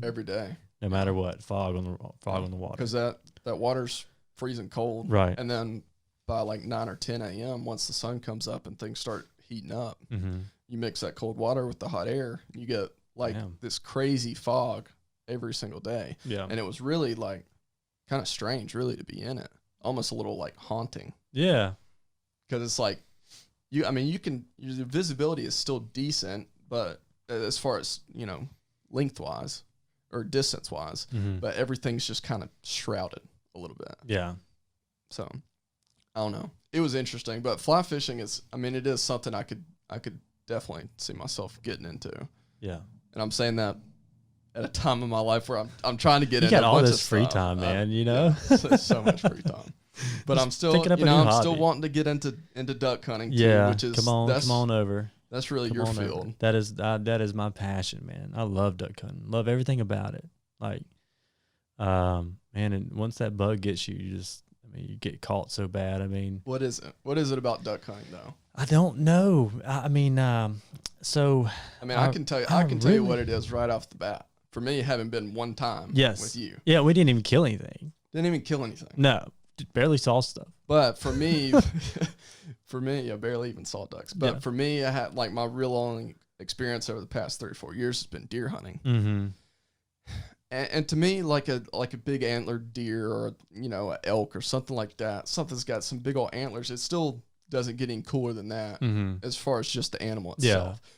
no matter what, fog on the water, because that water's freezing cold, right? And then by like 9 or 10 a.m., once the sun comes up and things start heating up, you mix that cold water with the hot air, you get like this crazy fog every single day. Yeah, and it was really like kind of strange, really, to be in it, almost a little like haunting. Yeah, because it's like your visibility is still decent, but as far as lengthwise or distance wise, but everything's just kind of shrouded a little bit. Yeah. So I don't know. It was interesting, but fly fishing is something I could definitely see myself getting into. Yeah. And I'm saying that at a time in my life where I'm trying to get into a bunch of stuff. You got all this free time, man, Yeah, so much free time. But I'm still, wanting to get into duck hunting too, which is come on over. That's really your field. That is my passion, man. I love duck hunting. Love everything about it. Like, man, and once that bug gets you, you get caught so bad. I mean, what is it? What is it about duck hunting though? I don't know. I mean, I can tell you. I can tell you what it is right off the bat. For me, having been one time with you. Yeah, we didn't even kill anything. Didn't even kill anything. No, barely saw stuff. But for me, I barely even saw ducks. But for me, I had like my real only experience over the past 3 or 4 years has been deer hunting. Mm-hmm. And to me, like a big antlered deer or an elk or something like that, something's got some big old antlers. It still doesn't get any cooler than that as far as just the animal itself. Yeah.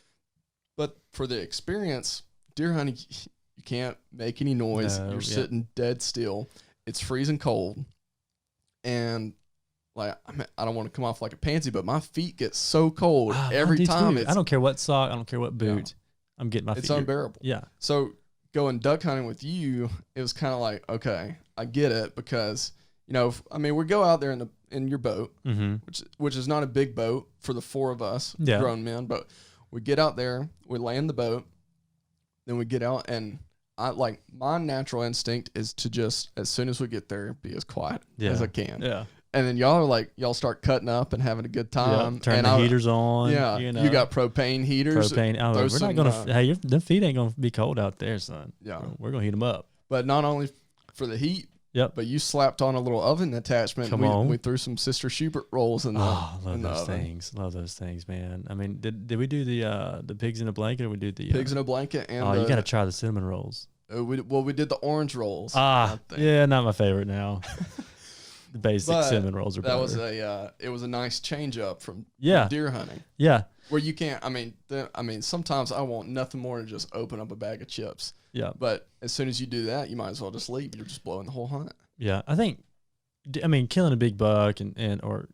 But for the experience, deer hunting, you can't make any noise. You're sitting dead still. It's freezing cold. And like, I don't want to come off like a pansy, but my feet get so cold every time. I don't care what sock. I don't care what boot. Yeah. I'm getting my feet. It's unbearable. Yeah. So going duck hunting with you, it was kind of like, okay, I get it, because, we go out there in your boat, which is not a big boat for the 4 of us grown men, but we get out there, we land the boat, then we get out, and my natural instinct is to just, as soon as we get there, be as quiet as I can. Yeah. And then y'all start cutting up and having a good time. Turn the heaters on. Yeah. You got propane heaters. We're not going to, them feet ain't going to be cold out there, son. Yeah. We're going to heat them up. But not only for the heat, but you slapped on a little oven attachment. We threw some Sister Schubert rolls in the oven. Love those things, man. I mean, did we do the pigs in a blanket, or we did the pigs in a blanket? And you got to try the cinnamon rolls. We did the orange rolls. Not my favorite now. The basic cinnamon rolls are better. That was it was a nice change up from deer hunting. Yeah. Where you can't, sometimes I want nothing more than just open up a bag of chips. Yeah. But as soon as you do that, you might as well just leave. You're just blowing the whole hunt. Yeah. I think, killing a big buck or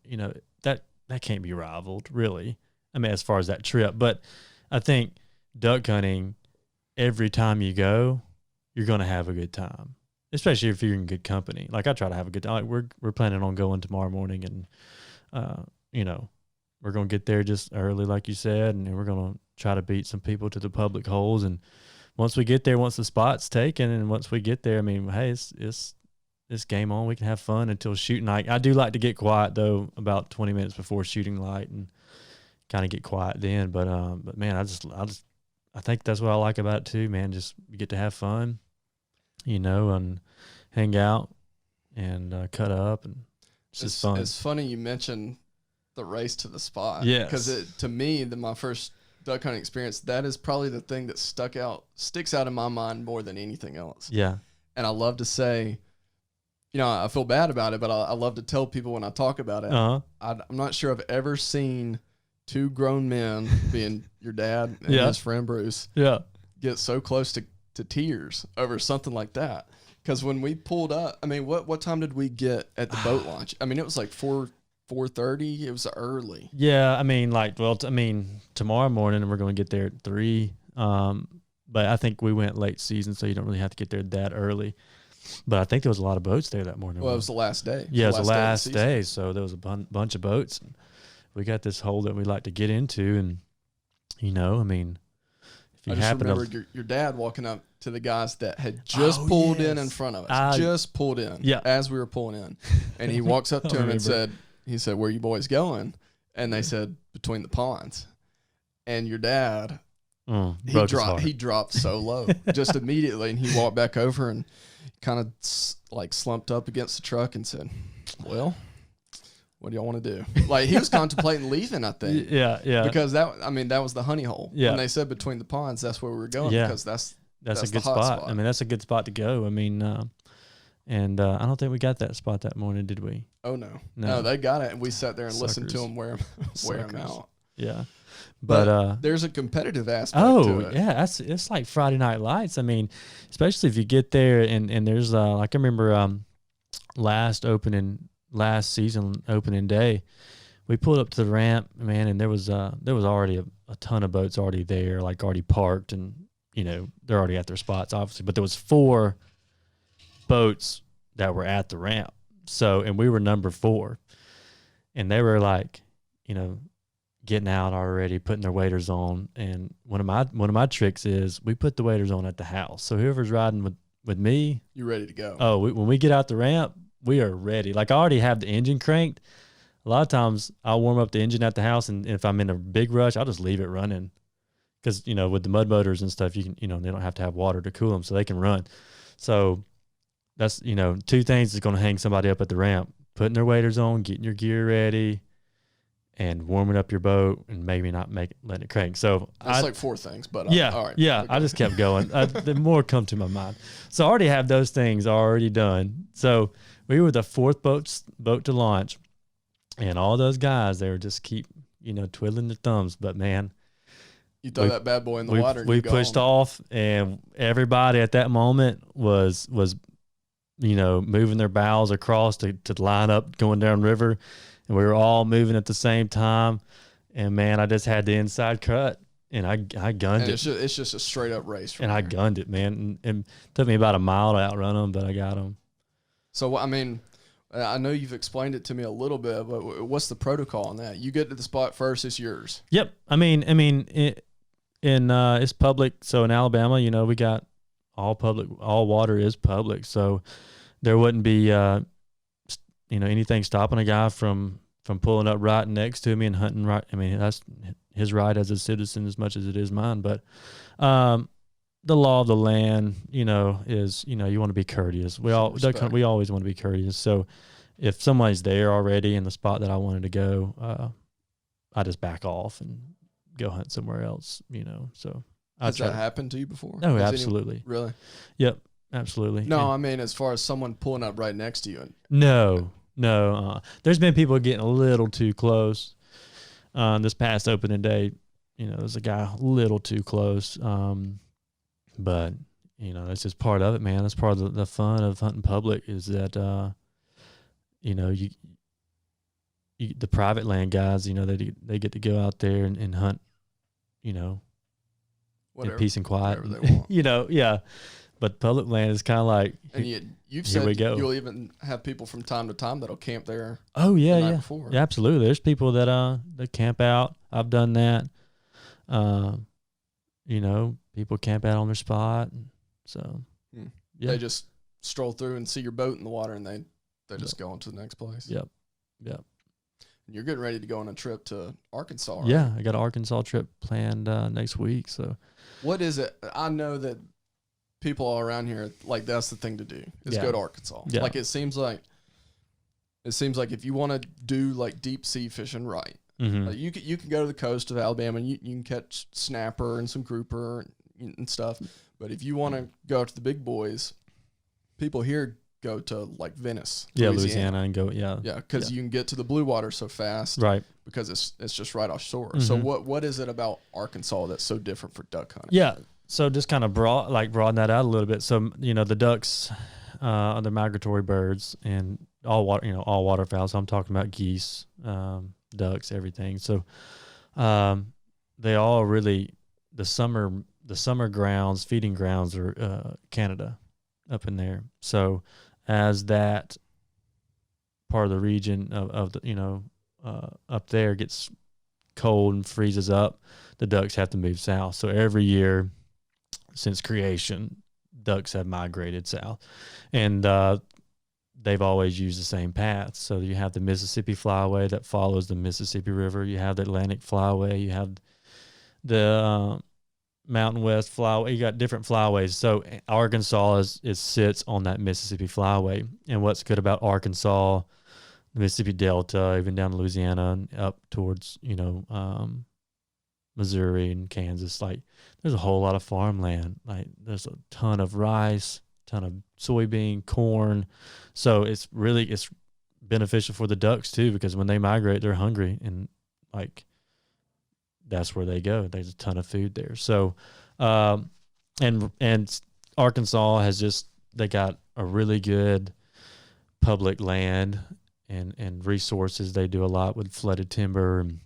that can't be rivaled, really. As far as that trip. But I think duck hunting, every time you go, you're going to have a good time. Especially if you're in good company. Like, I try to have a good time. Like, we're planning on going tomorrow morning, and we're gonna get there just early, like you said, and we're gonna try to beat some people to the public holes. And once we get there, once the spot's taken, and once we get there, hey, it's game on. We can have fun until shooting light. I do like to get quiet though, about 20 minutes before shooting light, and kind of get quiet then. But man, I think that's what I like about it too, man. Just you get to have fun. And hang out and cut up, and it's just fun. It's funny you mentioned the race to the spot. Yeah. Because to me, my first duck hunting experience, that is probably the thing that sticks out in my mind more than anything else. Yeah. And I love to say, I feel bad about it, but I love to tell people when I talk about it. I'm not sure I've ever seen 2 grown men, being your dad and his friend Bruce, get so close to tears over something like that. Because when we pulled up, what time did we get at the boat launch? It was like 4:30. It was early. Yeah, tomorrow morning we're going to get there at 3. But I think we went late season, so you don't really have to get there that early. But I think there was a lot of boats there that morning. Well, it was the last day. Yeah, it was the last day, so there was a bunch of boats. And we got this hole that we like to get into, and I just remembered your dad walking up to the guys that had just pulled in front of us. Just pulled in as we were pulling in. And he walks up to him and said, "Where you boys going?" And they said, "Between the ponds." And your dad, he dropped so low just immediately. And he walked back over and kind of like slumped up against the truck and said, "Well, what do y'all want to do?" Like, he was contemplating leaving, I think. Yeah. Because that was the honey hole. Yeah. When they said between the ponds, that's where we were going, because that's a good spot. That's a good spot to go. And I don't think we got that spot that morning, did we? Oh, no, they got it, and we sat there and listened to them wear them out. Yeah. But there's a competitive aspect to it. Yeah, it's like Friday Night Lights. Especially if you get there and there's like, I remember last season opening day, we pulled up to the ramp, man, and there was already a ton of boats already there, like already parked, and they're already at their spots, obviously. But there was 4 boats that were at the ramp. So, and we were number 4, and they were like, getting out already, putting their waders on. And one of my tricks is we put the waders on at the house. So whoever's riding with me, you're ready to go. Oh, when we get out the ramp, we are ready. Like I already have the engine cranked. A lot of times I'll warm up the engine at the house, and if I'm in a big rush, I'll just leave it running. Because, you know, with the mud motors and stuff, you can, you know, they don't have to have water to cool them, so they can run. So that's, you know, two things that's going to hang somebody up at the ramp: putting their waders on, getting your gear ready, and warming up your boat, and maybe not letting it crank. So that's like 4 things, but yeah, all right. Yeah. Okay. I just kept going. The more come to my mind. So I already have those things already done. So we were the 4th boat to launch, and all those guys, they were just keep, you know, twiddling their thumbs. But man, you throw that bad boy in the water. And we pushed off, and everybody at that moment was, you know, moving their bows across to line up going down river, and we were all moving at the same time. And man, I just had the inside cut, and I gunned it. It's just a straight up race. And I gunned it, man. And it took me about a mile to outrun them, but I got them. So I mean, I know you've explained it to me a little bit, but what's the protocol on that? You get to the spot first, it's yours. Yep. I mean, it's public. So in Alabama, you know, we got all water is public. So there wouldn't be, you know, anything stopping a guy from pulling up right next to me and hunting right. I mean, that's his right as a citizen as much as it is mine. But the law of the land, you know, is, you know, you want to be courteous. We always want to be courteous. So if somebody's there already in the spot that I wanted to go, I just back off and go hunt somewhere else, you know. So has that happened to you before? No, absolutely. Really? Yep, absolutely. No, I mean, as far as someone pulling up right next to you. No. There's been people getting a little too close. This past opening day, you know, there's a guy a little too close. But, you know, that's just part of it, man. That's part of the fun of hunting public is that, you know, the private land guys, you know, they get to go out there and hunt, you know, in peace and quiet. Whatever they want. You know, yeah. But public land is kind of like, and you've said you'll even have people from time to time that'll camp there. Oh yeah, the night before. Yeah, absolutely. There's people that camp out. I've done that. You know, people camp out on their spot. So yeah, they just stroll through and see your boat in the water, and they just go on to the next place. Yep. And you're getting ready to go on a trip to Arkansas, right? Yeah, I got an Arkansas trip planned next week. So what is it? I know that people all around here, like, that's the thing to do is go to Arkansas. Yeah. Like, it seems like if you want to do like deep sea fishing right, like you can go to the coast of Alabama and you can catch snapper and some grouper and stuff. But if you want to go to the big boys, people here go to like Venice, Louisiana, and go because you can get to the blue water so fast, right? Because it's just right offshore. So what is it about Arkansas that's so different for duck hunting? Yeah. So just kind of broaden that out a little bit. So, you know, the ducks are the migratory birds, and all waterfowl. So I'm talking about geese, ducks, everything. So they all really, the summer grounds, feeding grounds are Canada up in there. So as that part of the region of the, you know, up there gets cold and freezes up, the ducks have to move south. So every year since creation, ducks have migrated south, and they've always used the same path. So you have the Mississippi Flyway that follows the Mississippi River. You have the Atlantic Flyway. You have the Mountain West Flyway. You got different flyways. So Arkansas sits on that Mississippi Flyway. And what's good about Arkansas, the Mississippi Delta, even down to Louisiana and up towards, you know, Missouri and Kansas, like there's a whole lot of farmland. Like there's a ton of rice, ton of soybean, corn. So it's beneficial for the ducks too, because when they migrate, they're hungry, and like that's where they go. There's a ton of food there. So, and Arkansas they got a really good public land and resources. They do a lot with flooded timber, and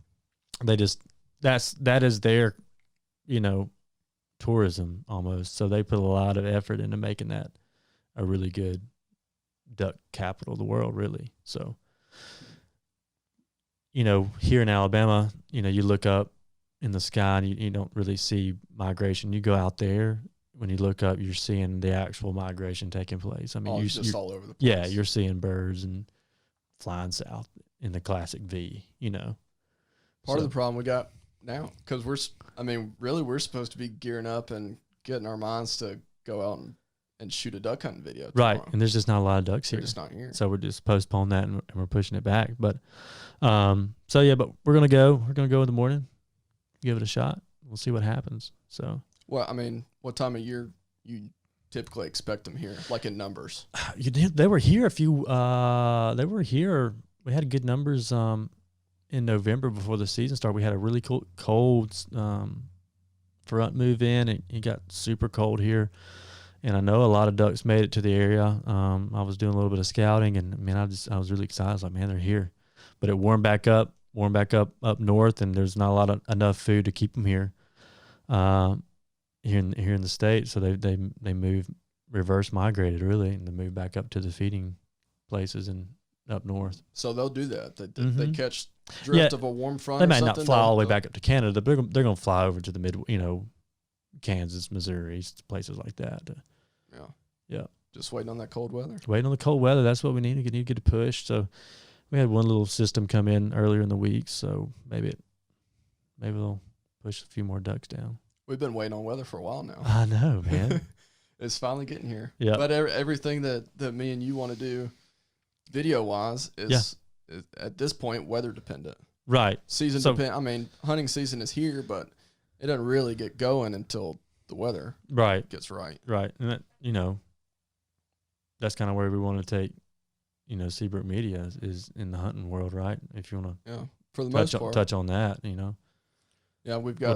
that is their, you know, tourism almost. So they put a lot of effort into making that a really good duck capital of the world, really. So here in Alabama, you look up in the sky and you don't really see migration. You go out there, when you look up, you're seeing the actual migration taking place. I mean, you're just all over the place. Yeah, you're seeing birds and flying south in the classic V, Part of the problem we got now, because we're supposed to be gearing up and getting our minds to go out and shoot a duck hunting video tomorrow. Right, and there's just not a lot of ducks here. They're just not here. So we're just postponing that and we're pushing it back. But but we're gonna go. We're gonna go in the morning, give it a shot. We'll see what happens. So. Well, I mean, what time of year you typically expect them here, like in numbers? They were here a few. They were here. We had good numbers in November before the season started. We had a really cold front move in, and it got super cold here. And I know a lot of ducks made it to the area. I was doing a little bit of scouting, and man, I was really excited. I was like, man, they're here. But it warmed back up up north, and there's not a lot of enough food to keep them here. Here in the state, so they reverse migrated really, and they move back up to the feeding places and up north. So they'll do that. They catch drift of a warm front. They might not fly all the way back up to Canada, but they're going to fly over to the Kansas, Missouri, places like that. Yeah. Just waiting on that cold weather. Waiting on the cold weather. That's what we need. We need to get a push. So we had one little system come in earlier in the week, so maybe they'll push a few more ducks down. We've been waiting on weather for a while now. I know, man. It's finally getting here. Yeah. But everything that me and you want to do video-wise is at this point weather dependent. Right. Season dependent. I mean, hunting season is here, but it doesn't really get going until the weather gets right. Right. And that, that's kind of where we want to take, Seabrook Media is in the hunting world, right? If you want to for the most part. touch on that, Yeah, we've got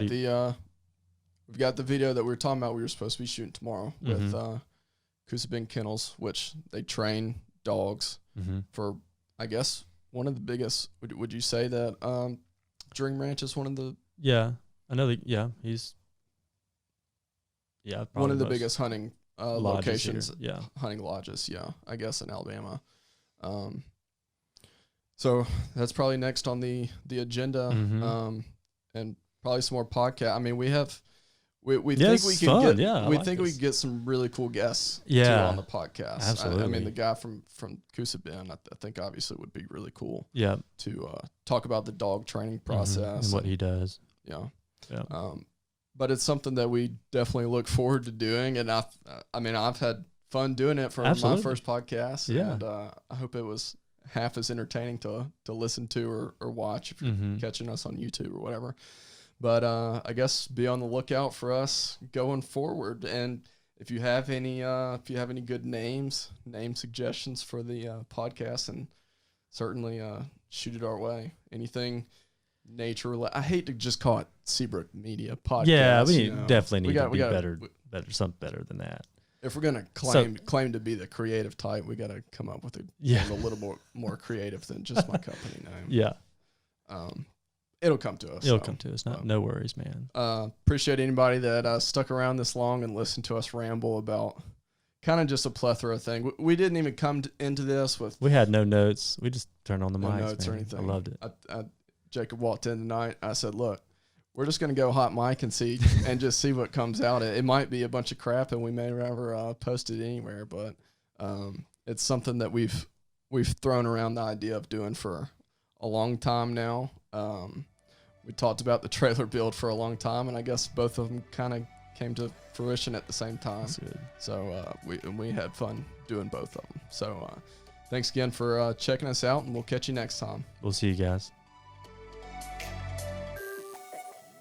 we've got the video that we were talking about. We were supposed to be shooting tomorrow with Coosa Bend Kennels, which they train dogs for, I guess, one of the biggest. Would you say that Dream Ranch is one of the? Yeah, I know. He's one of the biggest hunting locations. Here. Yeah, hunting lodges. Yeah, I guess in Alabama. So that's probably next on the agenda, and probably some more podcast. I mean, we think we can get we could get some really cool guests too on the podcast. Absolutely. I mean, the guy from Coosa Bend, I think obviously would be really cool. Yeah. To talk about the dog training process and what he does. Yeah. But it's something that we definitely look forward to doing, and I've had fun doing it for my first podcast. Yeah. And I hope it was half as entertaining to listen to or watch if you're catching us on YouTube or whatever. But I guess be on the lookout for us going forward. And if you have any good name suggestions for the podcast, and certainly shoot it our way. Anything nature. I hate to just call it Seabrook Media Podcast. Yeah, we definitely need to be better, something better than that. If we're gonna claim to be the creative type, we got to come up with a little more creative than just my company name. Yeah. It'll come to us. It'll come to us. No worries, man. Appreciate anybody that stuck around this long and listened to us ramble about kind of just a plethora of things. We didn't even come into this with. We had no notes. We just turned on the mics, notes man. or anything. I loved it. Jacob walked in tonight. I said, "Look, we're just gonna go hot mic and see what comes out. It might be a bunch of crap, and we may never post it anywhere. But it's something that we've thrown around the idea of doing for a long time now. We talked about the trailer build for a long time, and I guess both of them kind of came to fruition at the same time. That's good. So we had fun doing both of them. So thanks again for checking us out, and we'll catch you next time. We'll see you guys.